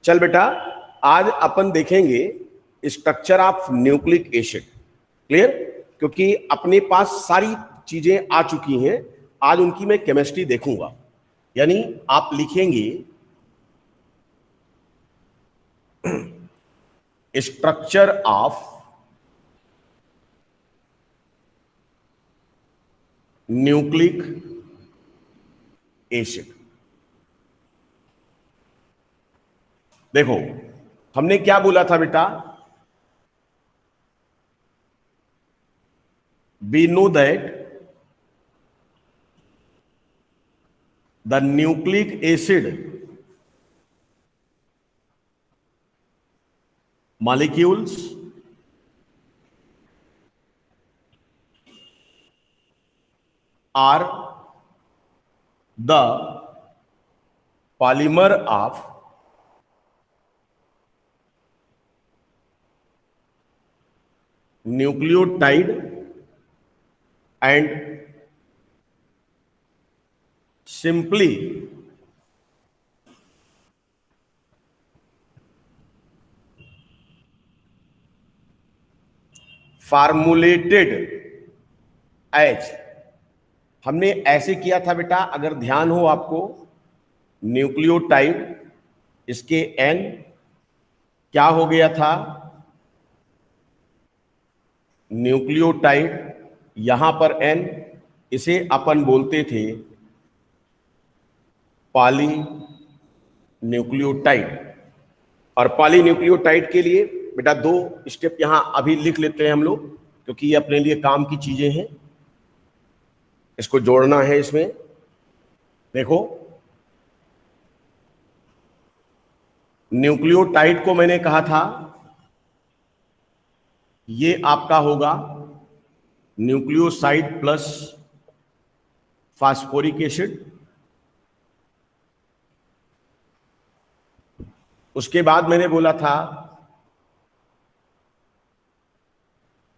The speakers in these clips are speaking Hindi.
चल बेटा, आज अपन देखेंगे structure of nucleic acid. Clear? क्योंकि अपने पास सारी चीजें आ चुकी हैं, आज उनकी मैं केमिस्ट्री देखूंगा। यानी आप लिखेंगे स्ट्रक्चर ऑफ न्यूक्लिक एसिड। देखो, हमने क्या बोला था बेटा? We know that the nucleic acid molecules are the polymer of nucleotide and simply formulated as। हमने ऐसे किया था बेटा, अगर ध्यान हो आपको, न्यूक्लियोटाइड, इसके एन क्या हो गया था? न्यूक्लियोटाइड, यहां पर एन, इसे अपन बोलते थे पॉली न्यूक्लियोटाइड। और पॉली न्यूक्लियोटाइड के लिए बेटा दो स्टेप यहां अभी लिख लेते हैं हम लोग, क्योंकि ये अपने लिए काम की चीजें हैं, इसको जोड़ना है इसमें। देखो, न्यूक्लियोटाइड को मैंने कहा था ये आपका होगा न्यूक्लियोसाइड प्लस फास्फोरिक एसिड। उसके बाद मैंने बोला था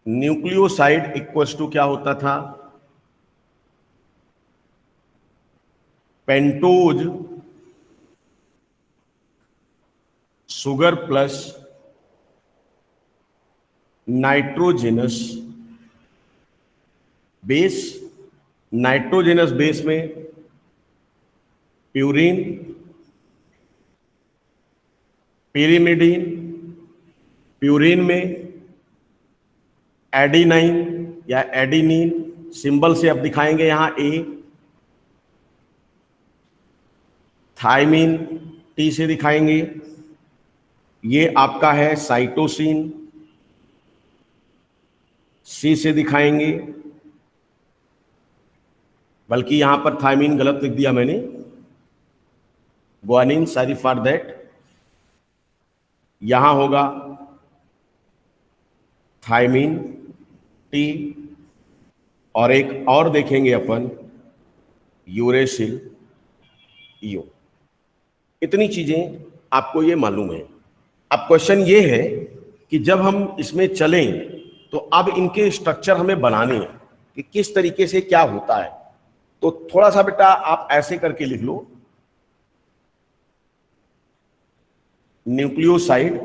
न्यूक्लियोसाइड इक्वल्स टू क्या होता था? Pentose sugar plus nitrogenous base. Nitrogenous base में प्यूरिन, पिरिमिडीन, प्यूरिन में एडिनाइन या एडिनिन, सिंबल से अब दिखाएंगे यहां ए, थायमिन टी से दिखाएंगे, ये आपका है साइटोसिन, सी से दिखाएंगे, बल्कि यहां पर थायमिन गलत लिख दिया मैंने, ग्वानिन, सॉरी फॉर दैट। यहां होगा थायमिन टी, और एक और देखेंगे अपन यूरेसिल ईओ। इतनी चीजें आपको ये मालूम है। अब क्वेश्चन ये है कि जब हम इसमें चलें तो अब इनके स्ट्रक्चर हमें बनाने हैं कि किस तरीके से क्या होता है। तो थोड़ा सा बेटा आप ऐसे करके लिख लो, न्यूक्लियोसाइड।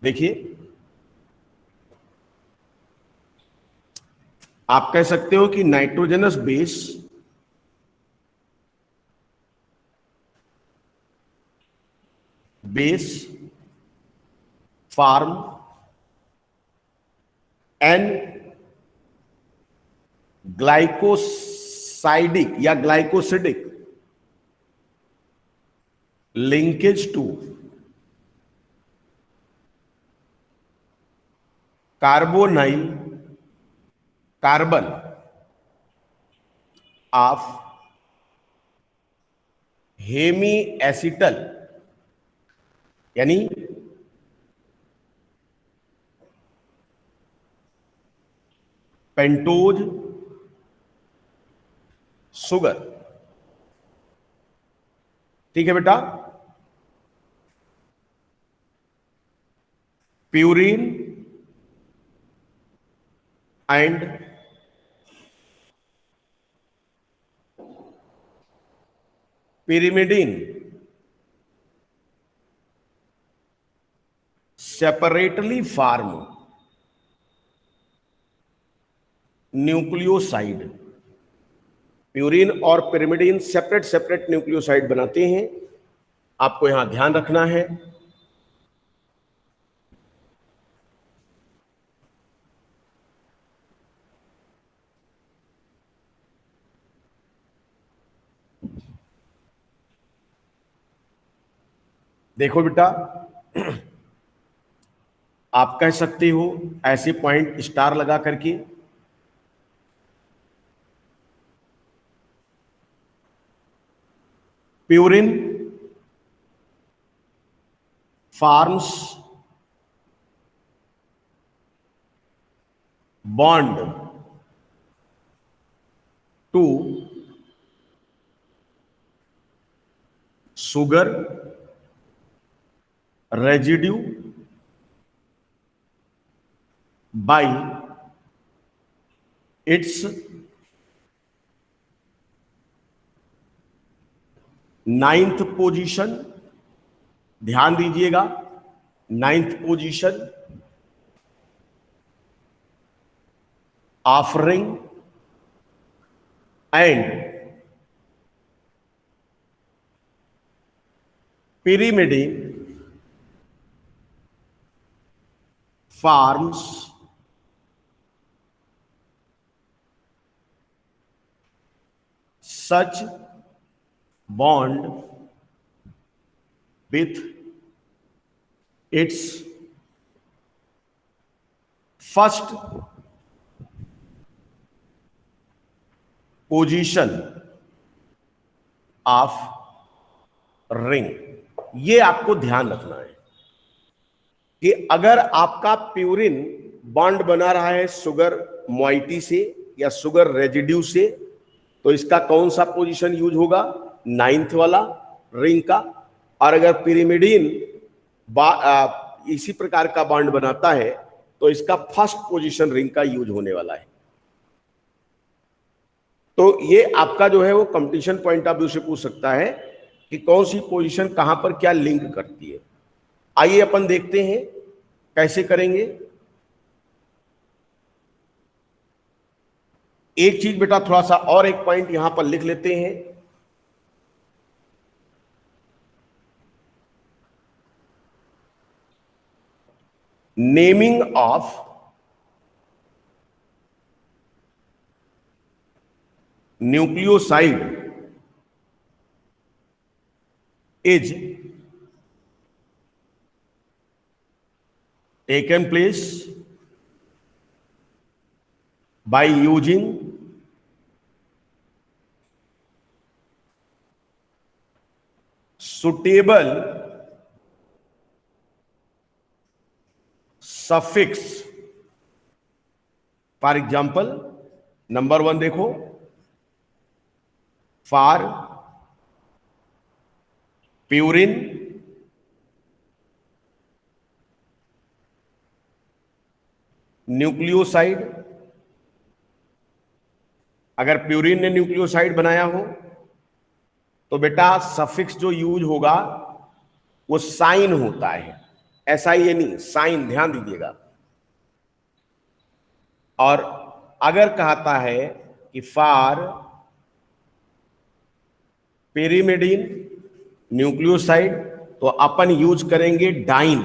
देखिए, आप कह सकते हो कि nitrogenous base form an glycosidic या glycosidic linkage to carbonyl carbon of hemiacetal, यानी पेंटोज शुगर। ठीक है बेटा? Purine and pyrimidine separately form nucleoside. Purine और पिरिमिडीन सेपरेट सेपरेट न्यूक्लियोसाइड बनाते हैं, आपको यहां ध्यान रखना है। देखो बेटा, आप कह सकते हो ऐसे पॉइंट स्टार लगा करके, purine forms bond to sugar residue by its ninth position. ध्यान दीजिएगा, ninth position of ring and pyrimidine forms such bond with its first position of ring। ये आपको ध्यान रखना है कि अगर आपका प्यूरिन बॉन्ड बना रहा है शुगर मॉइटी से या शुगर रेजिड्यू से, तो इसका कौन सा पोजीशन यूज होगा? नाइन्थ वाला रिंग का। और अगर पिरिमिडीन इसी प्रकार का बॉन्ड बनाता है तो इसका फर्स्ट पोजीशन रिंग का यूज होने वाला है। तो ये आपका जो है वो कंपटीशन पॉइंट ऑफ व्यू से पूछ सकता है कि कौन सी पोजीशन कहां पर क्या लिंक करती है। आइए अपन देखते हैं कैसे करेंगे। एक चीज बेटा, थोड़ा सा और एक पॉइंट यहां पर लिख लेते हैं। Naming of nucleoside is taken place by using suitable suffix। For example, number 1 देखो, फॉर प्यूरिन न्यूक्लियोसाइड। अगर प्यूरिन ने न्यूक्लियोसाइड बनाया हो तो बेटा सफिक्स जो यूज होगा वो साइन होता है, SIN, साइन, ध्यान दीजिएगा। और अगर कहता है कि फॉर पिरिमिडीन न्यूक्लियोसाइड तो अपन यूज करेंगे डाइन,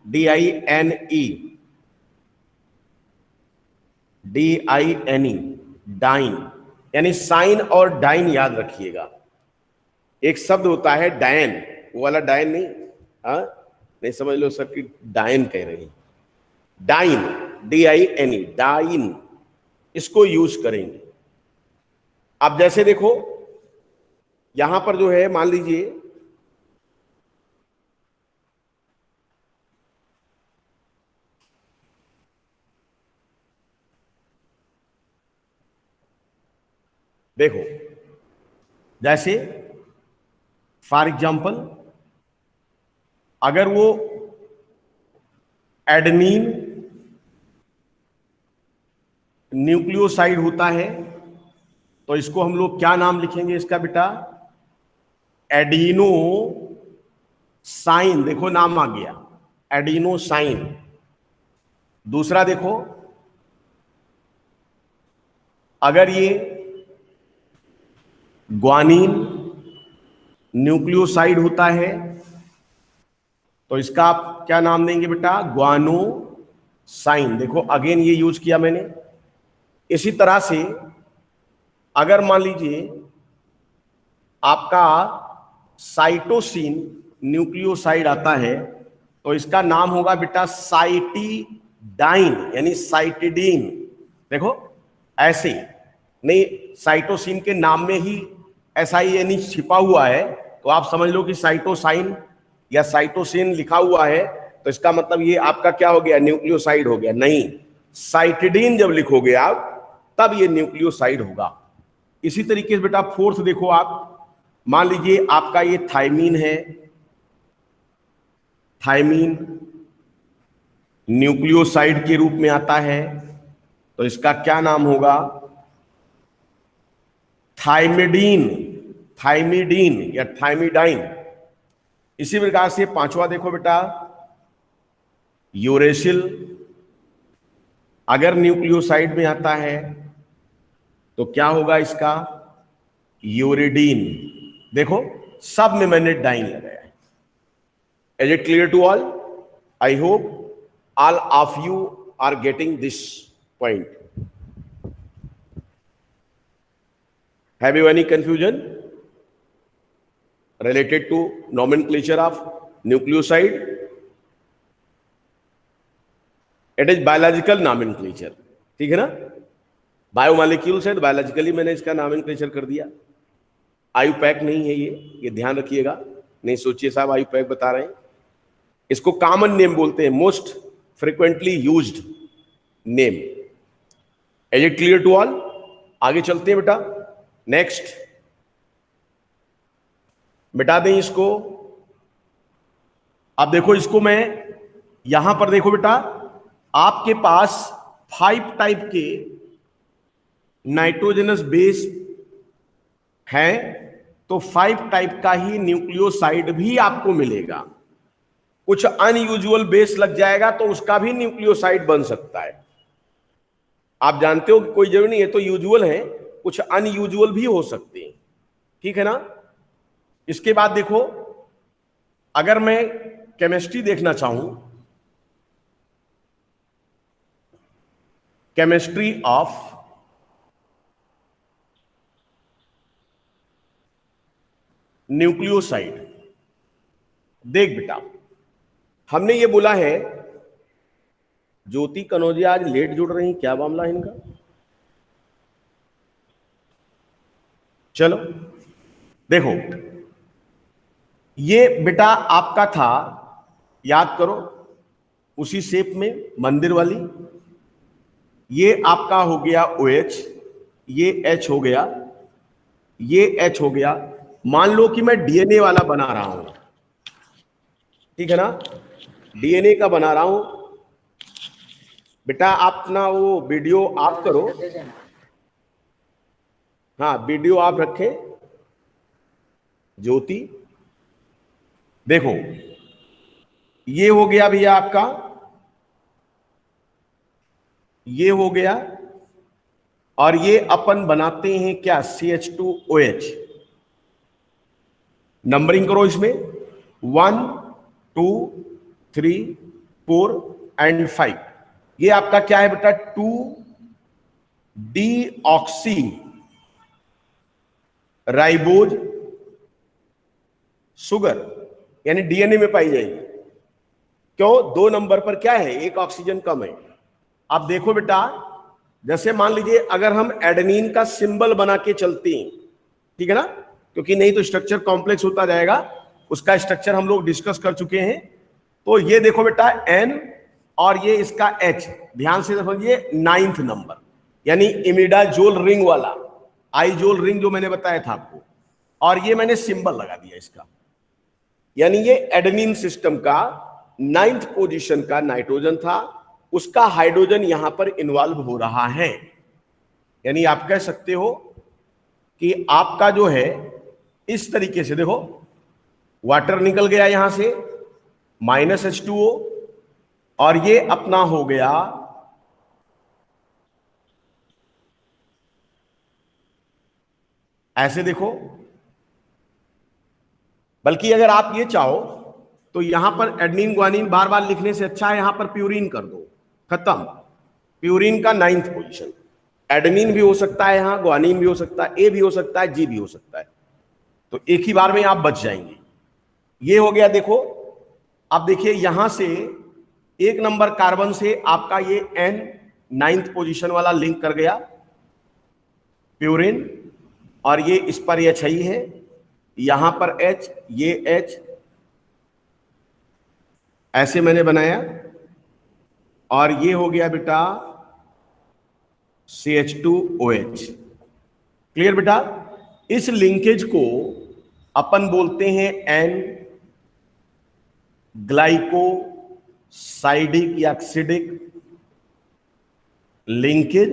DINE, डाइन, यानी साइन और डाइन याद रखिएगा। एक शब्द होता है डायन, वो वाला डायन नहीं, हाँ नहीं समझ लो सर कि डायन कह रहे हैं। डाइन, DINE, डाइन, इसको यूज करेंगे। अब जैसे देखो यहां पर जो है, मान लीजिए देखो, जैसे फॉर एग्जाम्पल अगर वो एडेनिन न्यूक्लियोसाइड होता है तो इसको हम लोग क्या नाम लिखेंगे इसका बेटा? Adenosine. देखो नाम आ गया, एडिनोसाइन। दूसरा देखो, अगर ये ग्वानिन न्यूक्लियोसाइड होता है तो इसका आप क्या नाम देंगे बेटा? ग्वानोसाइन। देखो अगेन ये यूज किया मैंने। इसी तरह से अगर मान लीजिए आपका साइटोसिन न्यूक्लियोसाइड आता है तो इसका नाम होगा बेटा साइटिडाइन, यानी साइटिडीन। देखो ऐसे नहीं, साइटोसिन के नाम में ही SIN छिपा हुआ है तो आप समझ लो कि साइटोसाइन या साइटोसिन लिखा हुआ है तो इसका मतलब ये आपका क्या हो गया? न्यूक्लियोसाइड हो गया। नहीं, साइटिडीन जब लिखोगे आप तब ये न्यूक्लियोसाइड होगा। इसी तरीके से बेटा फोर्थ देखो, आप मान लीजिए आपका ये थायमीन है, थायमीन न्यूक्लियोसाइड के रूप में आता है तो इसका क्या नाम होगा? थाइमिडीन, थाइमिडीन या थाइमिडाइन। इसी प्रकार से पांचवा देखो बेटा, यूरेसिल अगर न्यूक्लियोसाइड में आता है तो क्या होगा इसका? यूरिडीन। देखो सब में मैंने डाइन लगाया है। Is it clear to all? I hope all of you are getting this point. Have you any confusion related to nomenclature of nucleoside? It is biological nomenclature, ठीक है ना? बायोमॉलिक्यूल्स है तो बायोलॉजिकली मैंने इसका नॉमेनक्लेचर कर दिया। आयुपैक नहीं है ये ध्यान रखिएगा। नहीं सोचिए साहब आयुपैक बता रहे हैं, इसको कॉमन नेम बोलते हैं, most frequently used name. Is it clear to all? आगे चलते हैं बेटा। नेक्स्ट मिटा दें इसको। अब देखो इसको मैं यहां पर देखो बेटा, आपके पास 5 टाइप के नाइट्रोजनस बेस है तो 5 टाइप का ही न्यूक्लियोसाइड भी आपको मिलेगा। कुछ अनयूजुअल बेस लग जाएगा तो उसका भी न्यूक्लियोसाइड बन सकता है। आप जानते हो कि कोई जरूरी नहीं है तो यूजुअल है, कुछ अनयूजुअल भी हो सकते हैं, ठीक है ना? इसके बाद देखो, अगर मैं केमिस्ट्री देखना चाहूं, केमिस्ट्री ऑफ न्यूक्लियोसाइड, देख बेटा हमने ये बोला है, ज्योति कनौजिया आज लेट जुड़ रही, क्या मामला है इनका? चलो देखो, ये बेटा आपका था, याद करो उसी शेप में मंदिर वाली, ये आपका हो गया OH, ये H हो गया, ये H हो गया। मान लो कि मैं DNA वाला बना रहा हूं, ठीक है ना? DNA का बना रहा हूं बेटा। आप ना वो वीडियो ऑफ करो, हाँ वीडियो आप रखें ज्योति। देखो ये हो गया भैया आपका, ये हो गया, और ये अपन बनाते हैं क्या? CH2OH। नंबरिंग करो इसमें 1 2 3 4 एंड 5। ये आपका क्या है बेटा? 2-डीऑक्सी राइबोज शुगर, यानी DNA में पाई जाएगी। क्यों? 2 नंबर पर क्या है? एक ऑक्सीजन कम है। अब देखो बेटा, जैसे मान लीजिए अगर हम एडेनिन का सिंबल बना के चलते हैं, ठीक है ना? क्योंकि नहीं तो स्ट्रक्चर कॉम्प्लेक्स होता जाएगा, उसका स्ट्रक्चर हम लोग डिस्कस कर चुके हैं। तो ये देखो बेटा N और ये इसका H, ध्यान से समझिए, 9th नंबर, यानी इमिडाजोल रिंग वाला, आइजोल रिंग जो मैंने बताया था आपको, और ये मैंने सिंबल लगा दिया इसका, यानी ये एडेनिन सिस्टम का 9th पोजीशन का नाइट्रोजन था, उसका हाइड्रोजन यहां पर इन्वॉल्व हो रहा है। यानी आप कह सकते हो कि आपका जो है इस तरीके से, देखो वाटर निकल गया यहां से, -H2O, और ये अपना हो गया ऐसे देखो, बल्कि अगर आप ये चाहो तो यहां पर एडनिन ग्वानिन बार बार लिखने से अच्छा है यहां पर प्यूरिन कर दो, खत्म। प्यूरिन का 9th पोजीशन। एडनिन भी हो सकता है, यहां ग्वानिन भी हो सकता है, ए भी हो सकता है, जी भी हो सकता है, तो एक ही बार में आप बच जाएंगे। ये हो गया। देखो अब देखिए यहां से 1 नंबर कार्बन से आपका ये एन 9th पोजीशन वाला लिंक कर गया प्यूरिन, और ये इस पर एच ही है, यहां पर एच, ये एच, ऐसे मैंने बनाया, और ये हो गया बेटा CH2OH। क्लियर बेटा? इस लिंकेज को अपन बोलते हैं एन ग्लाइकोसाइडिक या एक्सिडिक लिंकेज,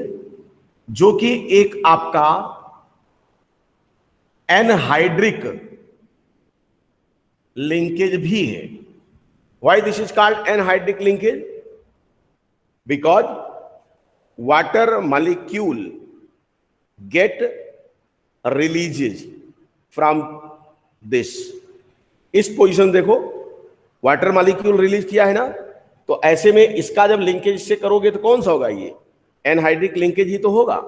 जो कि एक आपका एनहाइड्रिक लिंकेज भी है। Why this is called anhydric linkage? Because water molecule get releases from this. इस पोजीशन देखो, वाटर मॉलिक्यूल रिलीज किया है ना, तो ऐसे में इसका जब लिंकेज से करोगे तो कौन सा होगा? ये एनहाइड्रिक लिंकेज ही तो होगा।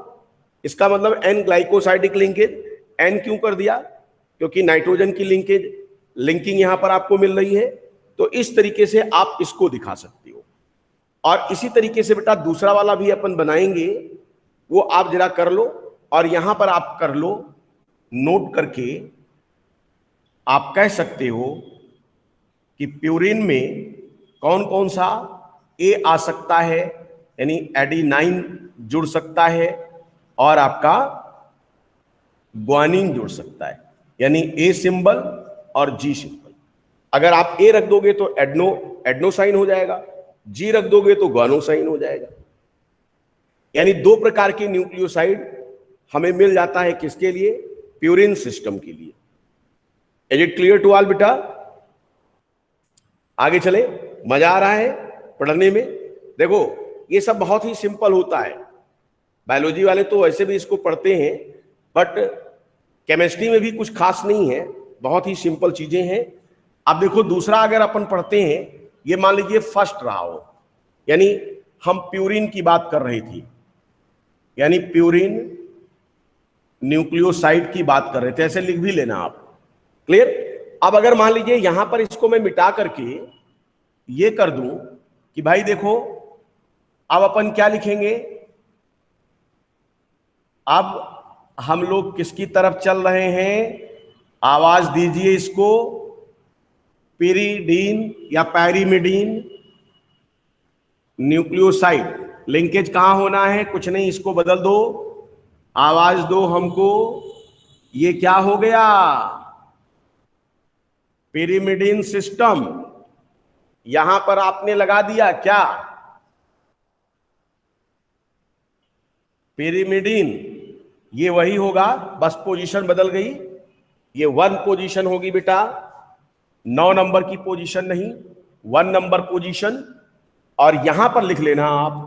इसका मतलब एन ग्लाइकोसाइडिक लिंकेज। एन क्यों कर दिया? क्योंकि नाइट्रोजन की लिंकिंग यहां पर आपको मिल रही है, तो इस तरीके से आप इसको दिखा सकते हो। और इसी तरीके से बेटा दूसरा वाला भी अपन बनाएंगे, वो आप जरा कर लो, और यहां पर आप कर लो नोट करके। आप कह सकते हो कि प्यूरिन में कौन कौन सा ए आ सकता है, यानी एडेनाइन जुड़ सकता है, और आपका ग्वानिन जुड़ सकता है, यानी ए सिंबल और जी सिंबल। अगर आप ए रख दोगे तो एडनोसाइन हो जाएगा, जी रख दोगे तो ग्वानोसाइन हो जाएगा। यानी 2 प्रकार के न्यूक्लियोसाइड हमें मिल जाता है। किसके लिए? प्यूरिन सिस्टम के लिए। Is it clear to all बेटा? आगे चले, मजा आ रहा है पढ़ने में? देखो ये सब बहुत ही सिंपल होता है। बायोलॉजी वाले तो वैसे भी इसको पढ़ते हैं, बट केमिस्ट्री में भी कुछ खास नहीं है, बहुत ही सिंपल चीजें हैं। अब देखो दूसरा अगर अपन पढ़ते हैं, ये मान लीजिए फर्स्ट रहा हो, यानी हम प्यूरिन की बात कर रही थी, यानी प्यूरिन न्यूक्लियोसाइड की बात कर रहे थे, ऐसे लिख भी लेना आप। क्लियर? अब अगर मान लीजिए यहां पर इसको मैं मिटा करके ये कर दूं कि भाई देखो अब अपन क्या लिखेंगे, अब हम लोग किसकी तरफ चल रहे हैं? आवाज दीजिए इसको। पिरिडीन या पैरिमिडीन न्यूक्लियोसाइड। लिंकेज कहां होना है? कुछ नहीं, इसको बदल दो, आवाज दो हमको। ये क्या हो गया? Pyrimidine system. यहां पर आपने लगा दिया क्या? पिरिमिडीन। ये वही होगा, बस पोजीशन बदल गई। ये 1 पोजीशन होगी बेटा, 9 नंबर की पोजीशन नहीं, 1 नंबर पोजीशन। और यहां पर लिख लेना आप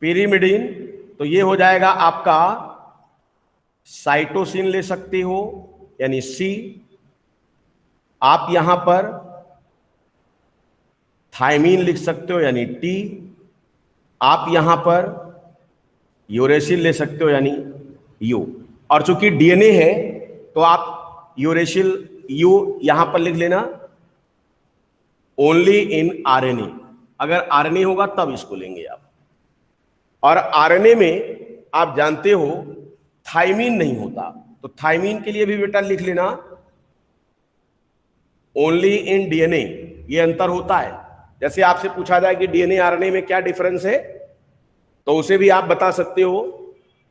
पिरिमिडीन, तो ये हो जाएगा आपका साइटोसिन ले सकते हो, यानी सी। आप यहां पर थायमीन लिख सकते हो, यानी टी। आप यहां पर यूरेसिल ले सकते हो, यानी यू। और चूंकि डीएनए है तो आप यूरेसिल यू यहां पर लिख लेना। ओनली इन आरएनए, अगर आरएनए होगा तब इसको लेंगे आप। और आरएनए में आप जानते हो थायमीन नहीं होता, तो थायमीन के लिए भी बेटा लिख लेना ओनली इन डीएनए। ये अंतर होता है। जैसे आपसे पूछा जाए कि डीएनए आरएनए में क्या डिफरेंस है, तो उसे भी आप बता सकते हो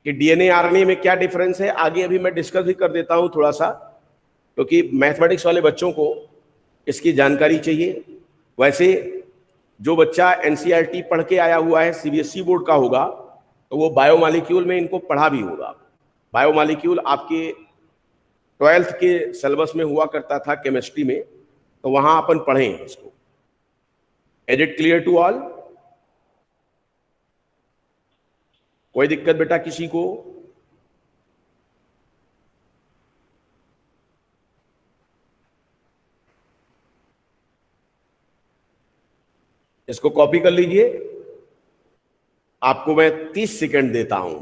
कि डीएनए आरएनए में क्या डिफरेंस है। आगे अभी मैं डिस्कस भी कर देता हूं थोड़ा सा, क्योंकि मैथमेटिक्स वाले बच्चों को इसकी जानकारी चाहिए। वैसे जो बच्चा एनसीईआरटी पढ़ के आया हुआ है, सीबीएसई बोर्ड का होगा, तो वो बायोमॉलिक्यूल में इनको पढ़ा भी होगा। बायोमॉलिक्यूल आपके 12th के सिलेबस में हुआ करता था केमिस्ट्री में, तो वहां अपन पढ़ें इसको। Is it clear to all? कोई दिक्कत बेटा किसी को? इसको कॉपी कर लीजिए, आपको मैं 30 सेकंड देता हूं।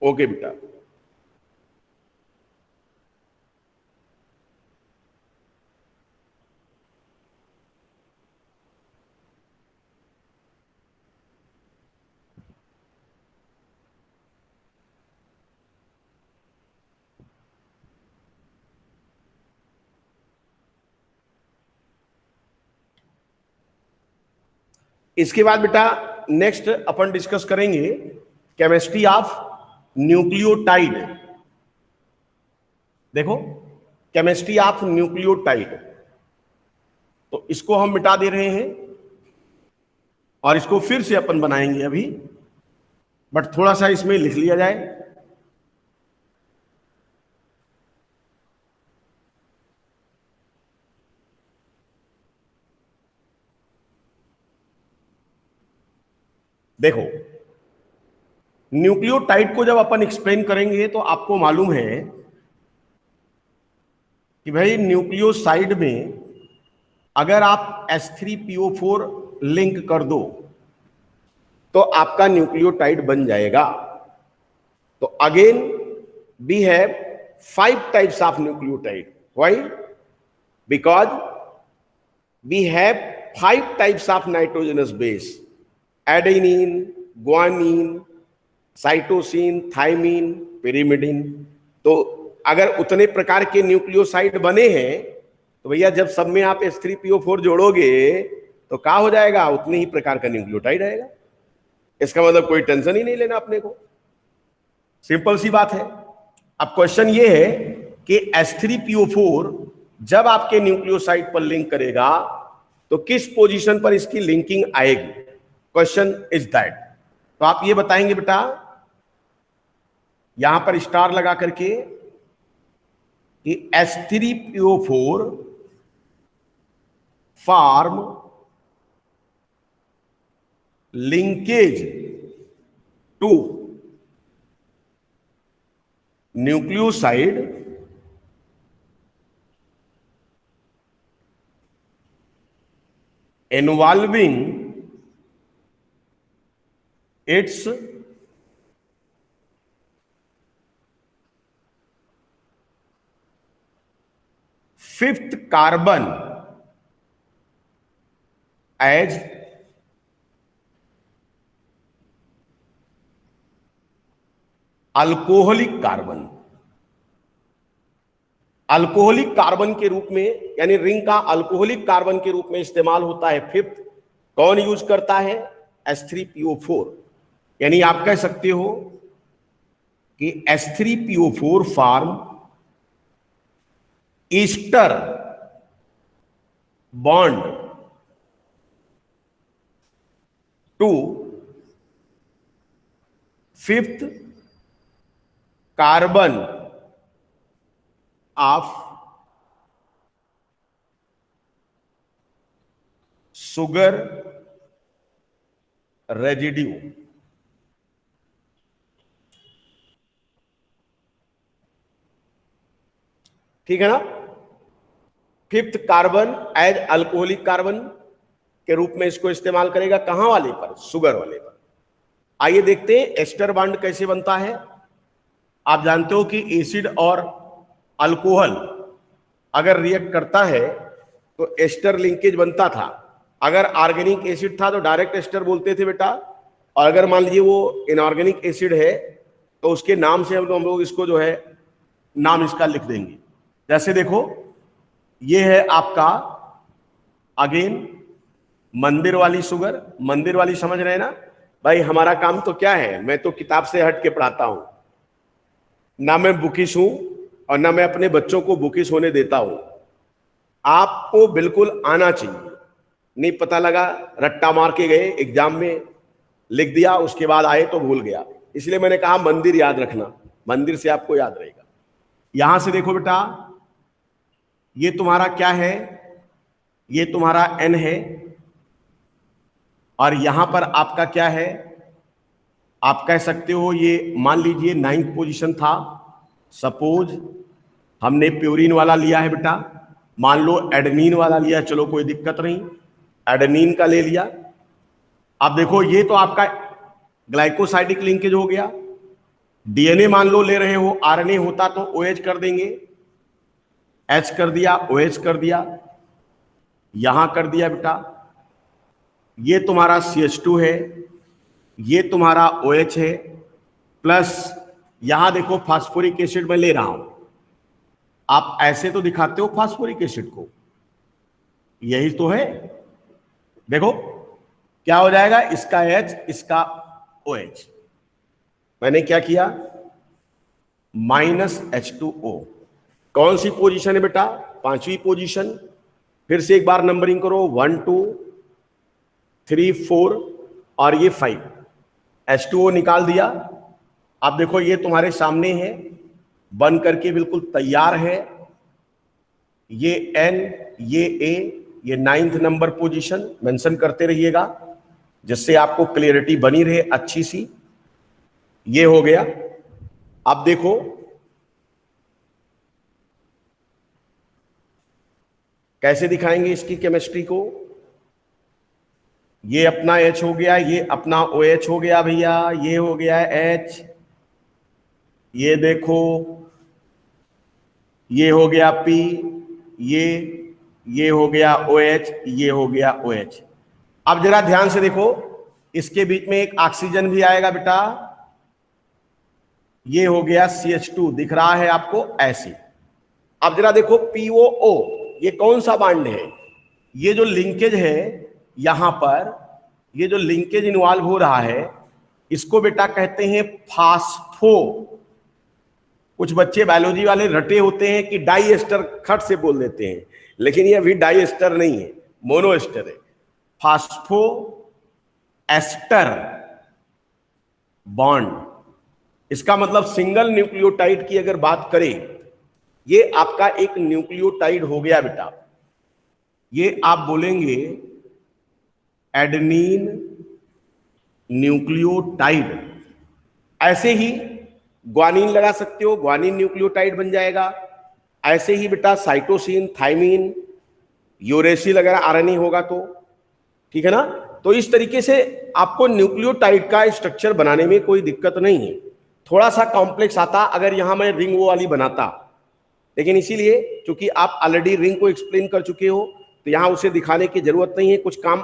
ओके बेटा। इसके बाद बेटा नेक्स्ट अपन डिस्कस करेंगे केमिस्ट्री ऑफ न्यूक्लियोटाइड। देखो, केमिस्ट्री ऑफ न्यूक्लियोटाइड, तो इसको हम मिटा दे रहे हैं और इसको फिर से अपन बनाएंगे अभी, बट थोड़ा सा इसमें लिख लिया जाए। देखो, न्यूक्लियोटाइड को जब अपन एक्सप्लेन करेंगे तो आपको मालूम है कि भाई न्यूक्लियोसाइड में अगर आप H3PO4 लिंक कर दो तो आपका न्यूक्लियोटाइड बन जाएगा। तो again we have 5 types of nucleotide. Why? Because we have 5 types of nitrogenous base: adenine, guanine, cytosine, thymine, pyrimidine. तो अगर उतने प्रकार के न्यूक्लियोसाइड बने हैं तो भैया जब सब में आप H3PO4 जोड़ोगे तो क्या हो जाएगा? उतने ही प्रकार का न्यूक्लियोटाइड आएगा। इसका मतलब कोई टेंशन ही नहीं लेना अपने को, सिंपल सी बात है। अब क्वेश्चन ये है कि H3PO4 जब आपके न्यूक्लियोसाइड पर लिंक करेगा तो किस पोजीशन पर इसकी लिंकिंग आएगी? Question is that. तो आप ये बताएंगे बेटा, यहां पर स्टार लगा करके कि H3PO4 form linkage to nucleoside involving its fifth carbon as alcoholic carbon. Alcoholic carbon के रूप में, यानी रिंग का अल्कोहलिक कार्बन के रूप में इस्तेमाल होता है। फिफ्थ कौन यूज करता है? H3PO4। यानी आप कह सकते हो कि H3PO4 form ester bond to fifth carbon of sugar residue. ठीक है ना? Fifth carbon as alcoholic carbon के रूप में इसको इस्तेमाल करेगा। कहां वाले पर? सुगर वाले पर। आइए देखते हैं एस्टर बॉन्ड कैसे बनता है। आप जानते हो कि एसिड और अल्कोहल अगर रिएक्ट करता है तो एस्टर लिंकेज बनता था। अगर ऑर्गेनिक एसिड था तो डायरेक्ट एस्टर बोलते थे बेटा, और अगर मान लीजिए वो इनऑर्गेनिक एसिड है तो उसके नाम से हम लोग इसको जो है नाम इसका लिख देंगे। जैसे देखो, ये है आपका अगेन मंदिर वाली सुगर। मंदिर वाली समझ रहे हैं ना भाई? हमारा काम तो क्या है, मैं तो किताब से हट के पढ़ाता हूं ना, मैं बुकिश हूं और ना मैं अपने बच्चों को बुकिश होने देता हूं। आपको बिल्कुल आना चाहिए। नहीं पता लगा, रट्टा मार के गए एग्जाम में, लिख दिया, उसके बाद आए तो भूल गया। इसलिए मैंने कहा मंदिर याद रखना, मंदिर से आपको याद रहेगा। यहां से देखो बेटा, ये तुम्हारा क्या है, ये तुम्हारा n है, और यहां पर आपका क्या है, आप कह सकते हो ये मान लीजिए 9th पोजीशन था। सपोज हमने प्यूरिन वाला लिया है बेटा, मान लो एडेनिन वाला लिया, चलो कोई दिक्कत नहीं, एडेनिन का ले लिया। अब देखो ये तो आपका ग्लाइकोसाइडिक लिंकेज हो गया। डीएनए मान लो ले रहे हो, आरएनए होता तो OH कर देंगे, H कर दिया, OH कर दिया, यहां कर दिया बेटा। ये तुम्हारा CH2 है, ये तुम्हारा OH है, प्लस यहां देखो फास्फोरिक एसिड में ले रहा हूं। आप ऐसे तो दिखाते हो फास्फोरिक एसिड को, यही तो है। देखो क्या हो जाएगा, इसका H, इसका OH। मैंने क्या किया, -H2O। कौन सी पोजीशन है बेटा, 5वीं पोजीशन। फिर से एक बार नंबरिंग करो, 1 2 3 4 और ये 5। H2O निकाल दिया। अब देखो ये तुम्हारे सामने है, बन करके बिल्कुल तैयार है। ये N, ये A, ये 9th नंबर पोजीशन मेंशन करते रहिएगा, जिससे आपको क्लियरिटी बनी रहे अच्छी सी। ये हो गया। अब देखो कैसे दिखाएंगे इसकी केमिस्ट्री को। ये अपना H हो गया, ये अपना OH हो गया भैया, ये हो गया H, ये देखो ये हो गया P, ये हो गया OH, ये हो गया OH। अब जरा ध्यान से देखो, इसके बीच में एक ऑक्सीजन भी आएगा बेटा, ये हो गया CH2, दिख रहा है आपको ऐसे। अब जरा देखो POO, ये कौन सा बॉन्ड है, ये जो लिंकेज है यहां पर, ये जो लिंकेज इन्वॉल्व हो रहा है, इसको बेटा कहते हैं फास्फो। कुछ बच्चे बायोलॉजी वाले रटे होते हैं कि डाई एस्टर खट से बोल देते हैं, लेकिन ये अभी डाई एस्टर नहीं है, मोनो एस्टर है। फास्फो एस्टर बॉन्ड, इसका मतलब सिंगल न्यूक्लियोटाइड की अगर बात करें, ये आपका एक न्यूक्लियोटाइड हो गया बेटा। ये आप बोलेंगे एडेनिन न्यूक्लियोटाइड। ऐसे ही ग्वानिन लगा सकते हो, ग्वानिन न्यूक्लियोटाइड बन जाएगा। ऐसे ही बेटा साइटोसिन, थाइमिन, यूरेसिल अगर आरएनए होगा तो, ठीक है ना। तो इस तरीके से आपको न्यूक्लियोटाइड का स्ट्रक्चर बनाने में कोई दिक्कत नहीं है। थोड़ा सा कॉम्प्लेक्स आता अगर यहां मैं रिंग वो वाली बनाता, लेकिन इसीलिए क्योंकि आप ऑलरेडी रिंग को एक्सप्लेन कर चुके हो, तो यहां उसे दिखाने की जरूरत नहीं है। कुछ काम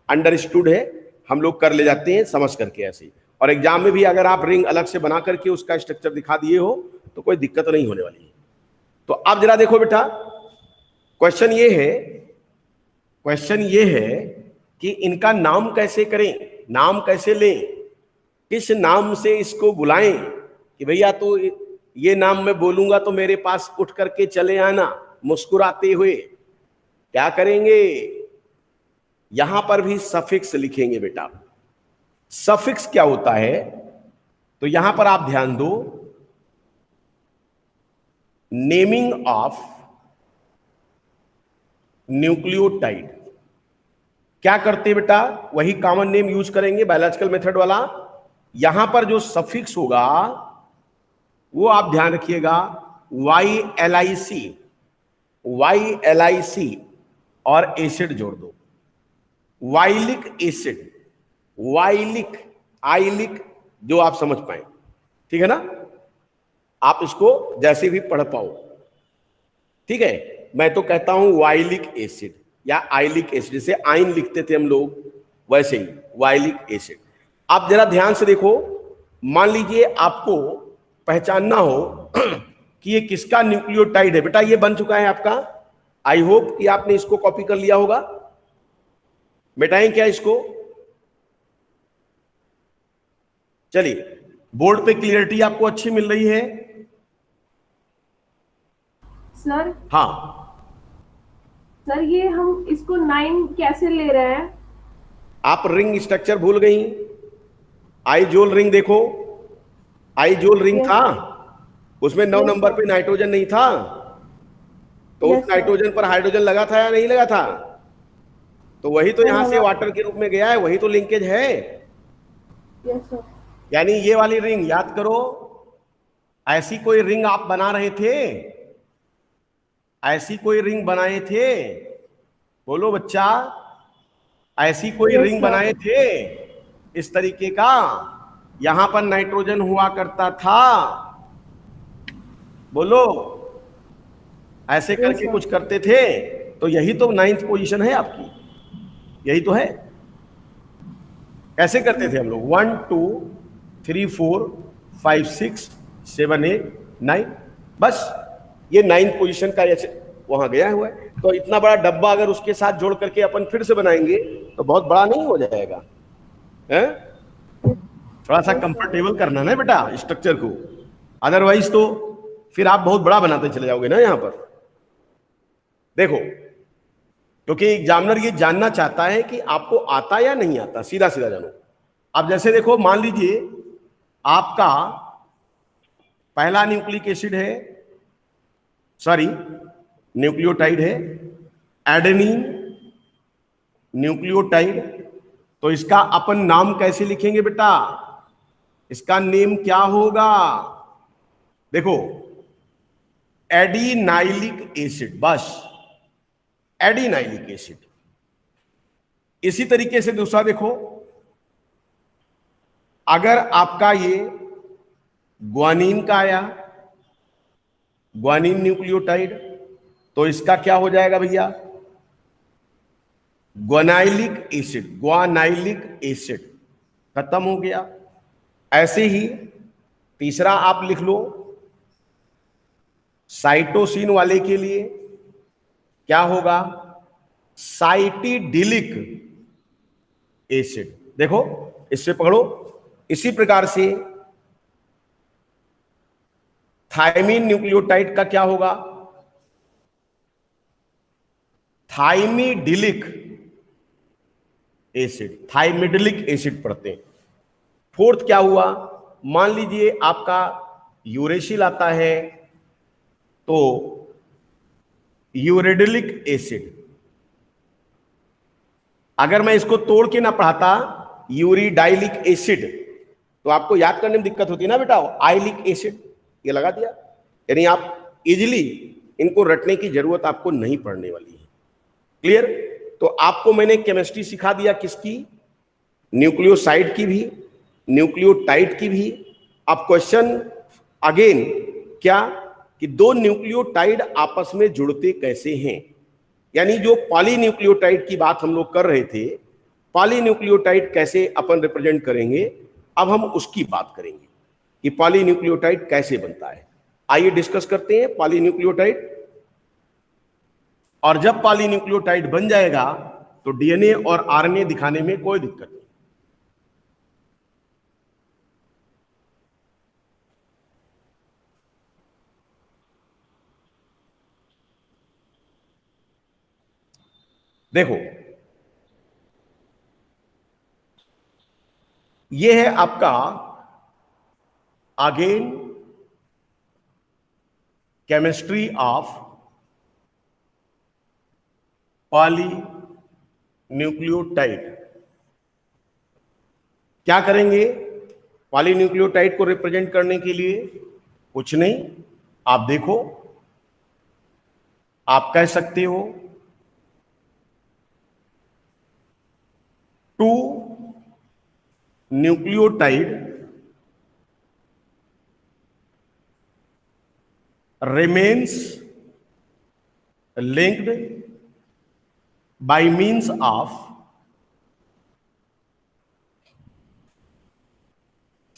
अंडरस्टूड है, हम लोग कर ले जाते हैं समझ करके ऐसे। और एग्जाम में भी अगर आप रिंग अलग से बना करके उसका स्ट्रक्चर दिखा दिए हो तो कोई दिक्कत नहीं होने वाली है। तो अब जरा देखो बेटा, क्वेश्चन ये है कि इनका नाम कैसे करें, नाम कैसे लें, किस नाम से इसको बुलाएं कि भैया तो ये नाम मैं बोलूंगा तो मेरे पास उठ करके चले आना मुस्कुराते हुए। क्या करेंगे, यहां पर भी सफिक्स लिखेंगे बेटा। सफिक्स क्या होता है, तो यहां पर आप ध्यान दो, नेमिंग ऑफ न्यूक्लियोटाइड। क्या करते बेटा, वही कॉमन नेम यूज करेंगे बायोलॉजिकल मेथड वाला। यहां पर जो सफिक्स होगा वो आप ध्यान रखिएगा, YLIC और एसिड जोड़ दो, वाइलिक एसिड, आइलिक, जो आप समझ पाए, ठीक है ना। आप इसको जैसे भी पढ़ पाओ, ठीक है। मैं तो कहता हूं वाइलिक एसिड या आइलिक एसिड, जैसे आइन लिखते थे हम लोग वैसे ही वाइलिक एसिड। आप जरा ध्यान से देखो, मान लीजिए आपको पहचानना हो कि ये किसका न्यूक्लियोटाइड है। बेटा ये बन चुका है आपका, आई होप कि आपने इसको कॉपी कर लिया होगा। मिटाएं क्या इसको, चलिए बोर्ड पे क्लियरिटी आपको अच्छी मिल रही है। सर हाँ, सर ये हम इसको 9 कैसे ले रहे हैं? आप रिंग स्ट्रक्चर भूल गई? आइजोल रिंग देखो, आइजोल रिंग यस था, सर। उसमें 9 नंबर यस पे नाइट्रोजन नहीं था, तो उस सर। नाइट्रोजन पर हाइड्रोजन लगा था या नहीं लगा था? तो वही तो सर यहां से लगा। वाटर के रूप में गया है, वही तो लिंकेज है। Yes sir. यानी ये वाली रिंग याद करो, ऐसी कोई रिंग आप बना रहे थे, ऐसी कोई रिंग बनाए थे, बोलो बच्चा, ऐसी कोई यस रिंग सर। बनाए थे इस तरीके का, यहां पर नाइट्रोजन हुआ करता था, बोलो, ऐसे यस करके सर। कुछ करते थे। तो यही तो 9th पोजीशन है आपकी, यही तो है। कैसे करते थे हम लोग? 1 2 3 4 5 6 7 8 9, बस ये 9th पोजीशन का ऐसे वहां गया हुआ है। तो इतना बड़ा डब्बा अगर उसके साथ जोड़ करके अपन फिर से बनाएंगे तो बहुत बड़ा नहीं हो जाएगा है? थोड़ा सा यस सर। कंफर्टेबल करना ना बेटा स्ट्रक्चर को, अदरवाइज तो फिर आप बहुत बड़ा बनाते चले जाओगे ना यहां पर। देखो, क्योंकि एग्जामिनर ये जानना चाहता है कि आपको आता या नहीं आता, सीधा सीधा जानो। अब जैसे देखो, मान लीजिए आपका पहला न्यूक्लिक एसिड है, सॉरी न्यूक्लियोटाइड है, एडेनिन न्यूक्लियोटाइड। तो इसका अपन नाम कैसे लिखेंगे बेटा? इसका नेम क्या होगा? देखो, एडिनाइलिक एसिड, बस एडिनाइलिक एसिड। इसी तरीके से दूसरा देखो, अगर आपका ये ग्वानिन का आया, ग्वानिन न्यूक्लियोटाइड, तो इसका क्या हो जाएगा भैया? ग्वानाइलिक एसिड, ग्वानाइलिक एसिड, खत्म हो गया। ऐसे ही तीसरा आप लिख लो, साइटोसिन वाले के लिए क्या होगा? Cytidylic acid. देखो, इससे पकड़ो। इसी प्रकार से थायमीन न्यूक्लियोटाइड का क्या होगा? थाइमिडिलिक एसिड, थाइमिडिलिक एसिड पढ़ते हैं। फोर्थ क्या हुआ? मान लीजिए आपका यूरेसिल आता है, तो यूरेडिलिक एसिड। अगर मैं इसको तोड़ के ना पढ़ाता यूरिडाइलिक एसिड, तो आपको याद करने में दिक्कत होती है ना बेटा। आइलिक एसिड ये लगा दिया, यानी आप इजीली इनको रटने की जरूरत आपको नहीं पड़ने वाली है। क्लियर? तो आपको मैंने केमिस्ट्री सिखा दिया किसकी? न्यूक्लियोसाइड की भी, न्यूक्लियोटाइड की भी। अब क्वेश्चन अगेन क्या, कि दो न्यूक्लियोटाइड आपस में जुड़ते कैसे हैं, यानी जो पॉलीन्यूक्लियोटाइड की बात हम लोग कर रहे थे, पॉलीन्यूक्लियोटाइड कैसे अपन रिप्रेजेंट करेंगे, अब हम उसकी बात करेंगे कि पॉलीन्यूक्लियोटाइड कैसे बनता है। आइए डिस्कस करते हैं पॉलीन्यूक्लियोटाइड। और जब पॉलीन्यूक्लियोटाइड बन जाएगा तो डीएनए और आरएनए दिखाने में कोई दिक्कत नहीं। देखो, ये है आपका अगेन केमिस्ट्री ऑफ पॉलीन्यूक्लियोटाइड। क्या करेंगे पॉलीन्यूक्लियोटाइड को रिप्रेजेंट करने के लिए? कुछ नहीं, आप देखो, आप कह सकते हो to nucleotide remains linked by means of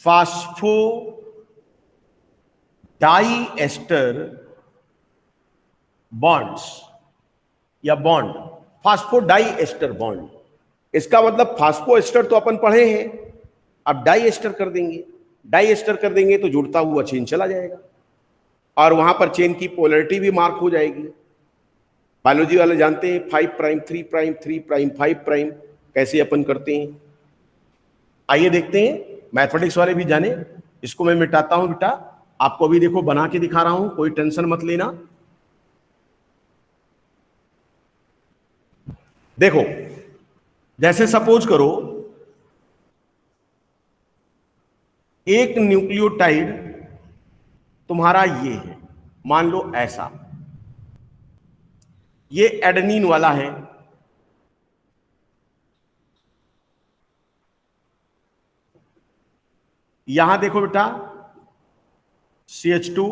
phosphodiester bonds या बॉन्ड, फास्फोडाइएस्टर बॉन्ड। इसका मतलब फास्फोएस्टर तो अपन पढ़े हैं, अब डाइएस्टर कर देंगे। डाइएस्टर कर देंगे तो जुड़ता हुआ चेन चला जाएगा। और वहां पर चेन की पोलरिटी भी मार्क हो जाएगी। बायोलॉजी वाले जानते हैं 5 प्राइम 3 प्राइम 3 प्राइम 5 प्राइम कैसे अपन करते हैं। आइए देखते हैं, मैथमेटिक्स वाले भी जाने। इसको मैं मिटाता हूं बेटा, आपको अभी देखो बना के दिखा रहा हूं, कोई टेंशन मत लेना। देखो, जैसे सपोज करो एक न्यूक्लियोटाइड तुम्हारा ये है, मान लो ऐसा, ये एडेनिन वाला है, यहां देखो बेटा CH2,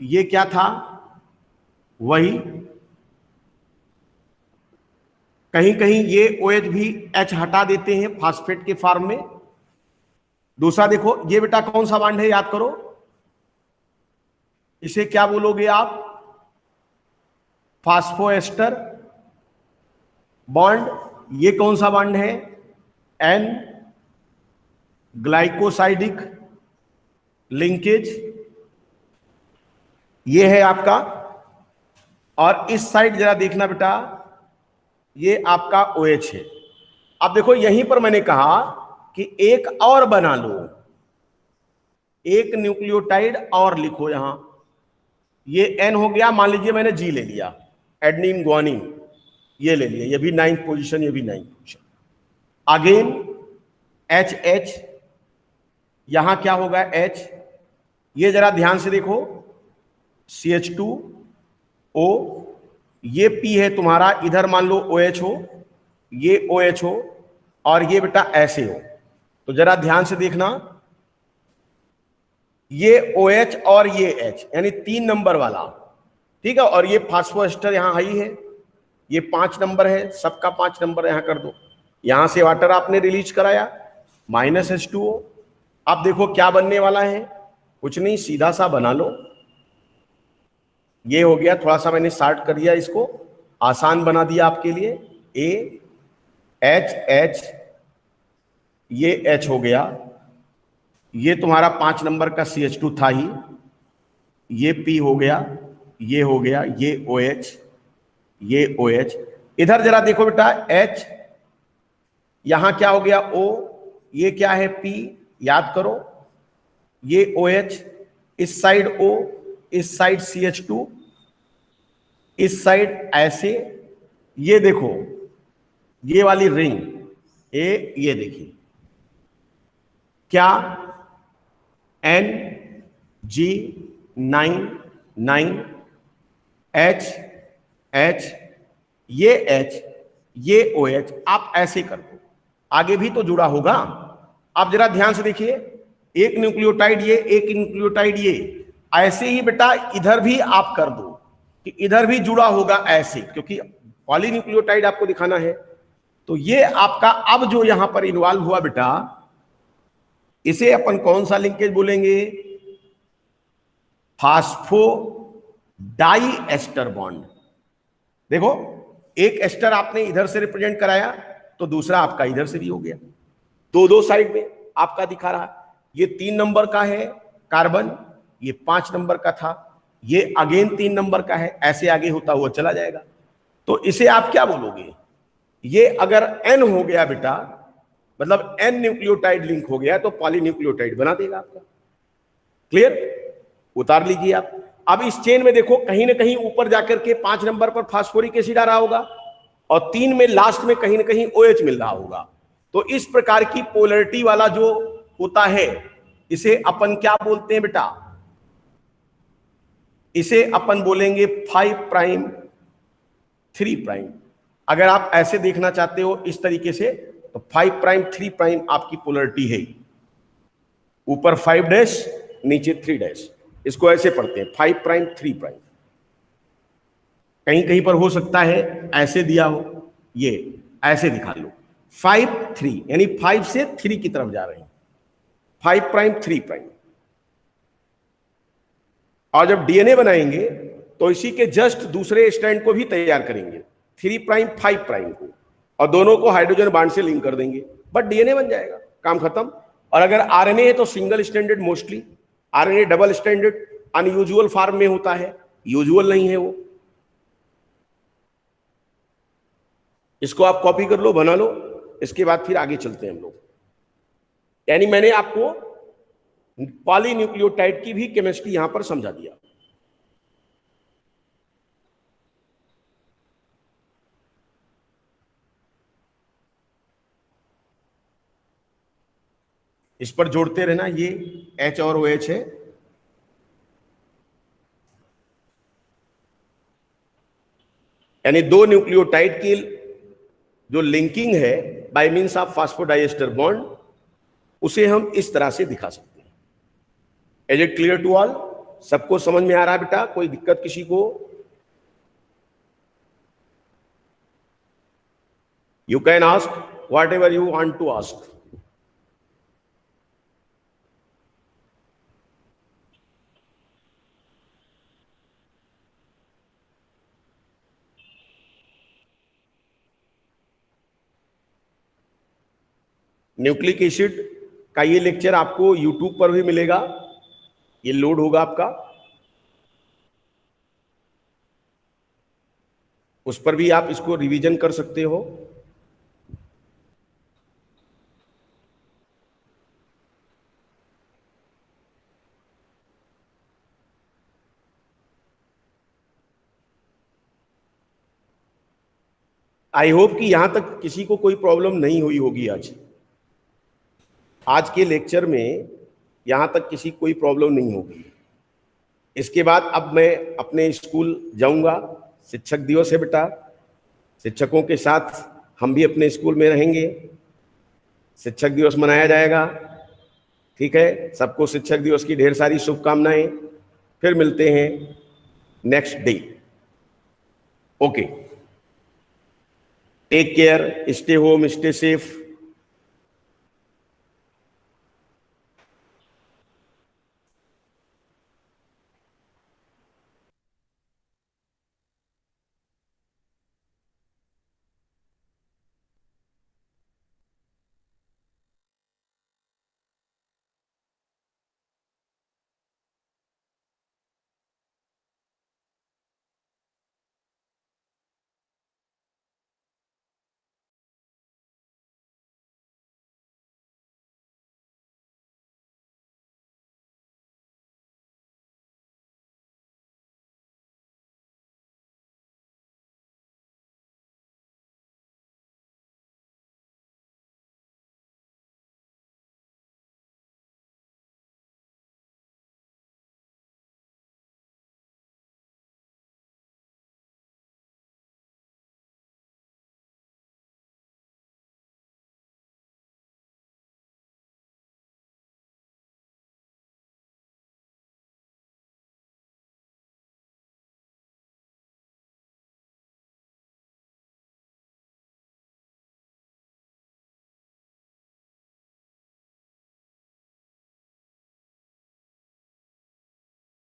ये क्या था, वही, कहीं कहीं ये OH भी H हटा देते हैं फास्फेट के फॉर्म में। दूसरा देखो, ये बेटा कौन सा बॉन्ड है, याद करो, इसे क्या बोलोगे आप, फास्फोएस्टर बॉन्ड। ये कौन सा बॉन्ड है, N ग्लाइकोसाइडिक लिंकेज, ये है आपका। और इस साइड जरा देखना बेटा, ये आपका OH है। अब देखो यहीं पर मैंने कहा कि एक और बना लो, एक न्यूक्लियोटाइड और लिखो यहां, ये N हो गया, मान लीजिए मैंने G ले लिया, एडनिन ग्वानिन ये ले लिया, ये भी 9th पोजीशन, ये भी 9th पोजीशन। अगेन HH, यहां क्या होगा H, ये जरा ध्यान से देखो, CH2O, ये P है तुम्हारा, इधर मान लो OH हो, ये OH हो, और ये बेटा ऐसे हो। तो जरा ध्यान से देखना, ये OH और ये H, यानी 3 नंबर वाला, ठीक है। और ये फास्फोएस्टर यहां हाई है, ये 5 नंबर है, सबका 5 नंबर यहां कर दो। यहां से वाटर आपने रिलीज कराया, -H2O। अब देखो क्या बनने वाला है, कुछ नहीं, सीधा सा बना लो, ये हो गया, थोड़ा सा मैंने शार्ट कर दिया, इसको आसान बना दिया आपके लिए। AH, ये H हो गया, ये तुम्हारा 5 नंबर का CH2 था ही, ये P हो गया, ये हो गया, ये OH, ये OH। इधर जरा देखो बेटा, H, यहां क्या हो गया O, ये क्या है P, याद करो, ये OH, इस साइड O, इस साइड CH2, इस साइड ऐसे, ये देखो ये वाली रिंग ये देखिए क्या, N-G-9-9 H, ये H, ये OH, आप ऐसे कर दो, आगे भी तो जुड़ा होगा। आप जरा ध्यान से देखिए, एक न्यूक्लियोटाइड ये, एक न्यूक्लियोटाइड ये, ऐसे ही बेटा इधर भी आप कर दो कि इधर भी जुड़ा होगा ऐसे, क्योंकि पॉलीन्यूक्लियोटाइड आपको दिखाना है। तो ये आपका अब जो यहां पर इन्वॉल्व हुआ बेटा, इसे अपन कौन सा लिंकेज बोलेंगे, फास्फो डाई एस्टर बॉन्ड। देखो एक एस्टर आपने इधर से रिप्रेजेंट कराया, तो दूसरा आपका इधर से भी हो गया, दो साइड में आपका दिखा रहा। ये 3 नंबर का है कार्बन, ये 5 नंबर का था, ये अगेन 3 नंबर का है, ऐसे आगे होता हुआ चला जाएगा। तो इसे आप क्या बोलोगे, ये अगर N हो गया बेटा, मतलब N न्यूक्लियोटाइड लिंक हो गया, तो पॉलीन्यूक्लियोटाइड बना देगा आपका। क्लियर, उतार लीजिए आप। अब इस चेन में देखो, कहीं ना कहीं ऊपर जाकर के 5 नंबर पर फास्फोरिक एसिड आ रहा होगा, और 3 में लास्ट में कहीं ना कहीं OH मिल रहा होगा। तो इस प्रकार की पोलरिटी वाला जो होता है, इसे अपन क्या बोलते हैं बेटा, इसे अपन बोलेंगे 5 प्राइम 3 प्राइम। अगर आप ऐसे देखना चाहते हो इस तरीके से, तो 5 प्राइम 3 प्राइम आपकी पोलरिटी है, ऊपर 5 डैश नीचे 3 डैश, इसको ऐसे पढ़ते हैं 5 प्राइम 3 प्राइम। कहीं कहीं पर हो सकता है ऐसे दिया हो, ये ऐसे दिखा लो 5 3, यानी 5 से 3 की तरफ जा रहे हैं, 5 प्राइम 3 प्राइम। और जब डीएनए बनाएंगे तो इसी के जस्ट दूसरे स्टैंड को भी तैयार करेंगे, 3 प्राइम 5 प्राइम को, और दोनों को हाइड्रोजन बॉन्ड से लिंक कर देंगे, बट डीएनए बन जाएगा, काम खत्म। और अगर आरएनए है तो single standard, mostly RNA double standard, unusual form में होता है, यूजुअल नहीं है वो। इसको आप कॉपी कर लो, बना लो, इसके बाद फिर आगे चलते हैं हम लोग। यानी मैंने आपको पॉलीन्यूक्लियोटाइड की भी केमिस्ट्री यहां पर समझा दिया। इस पर जोड़ते रहना, ये H और OH है। यानी दो न्यूक्लियोटाइड की जो लिंकिंग है by means of phosphodiester bond, उसे हम इस तरह से दिखा सकते हैं। Is it clear to all? सबको समझ में आ रहा है बेटा? कोई दिक्कत किसी को? You can ask whatever you want to ask. Nucleic acid का ये लेक्चर आपको यूट्यूब पर भी मिलेगा, ये लोड होगा आपका, उस पर भी आप इसको रिवीजन कर सकते हो। आई होप कि यहां तक किसी को कोई प्रॉब्लम नहीं हुई होगी आज के लेक्चर में, यहां तक किसी को कोई प्रॉब्लम नहीं होगी। इसके बाद अब मैं अपने स्कूल जाऊंगा, शिक्षक दिवस है बेटा, शिक्षकों के साथ हम भी अपने स्कूल में रहेंगे, शिक्षक दिवस मनाया जाएगा। ठीक है, सबको शिक्षक दिवस की ढेर सारी शुभकामनाएं। फिर मिलते हैं next day. Okay, take care, stay home, stay safe.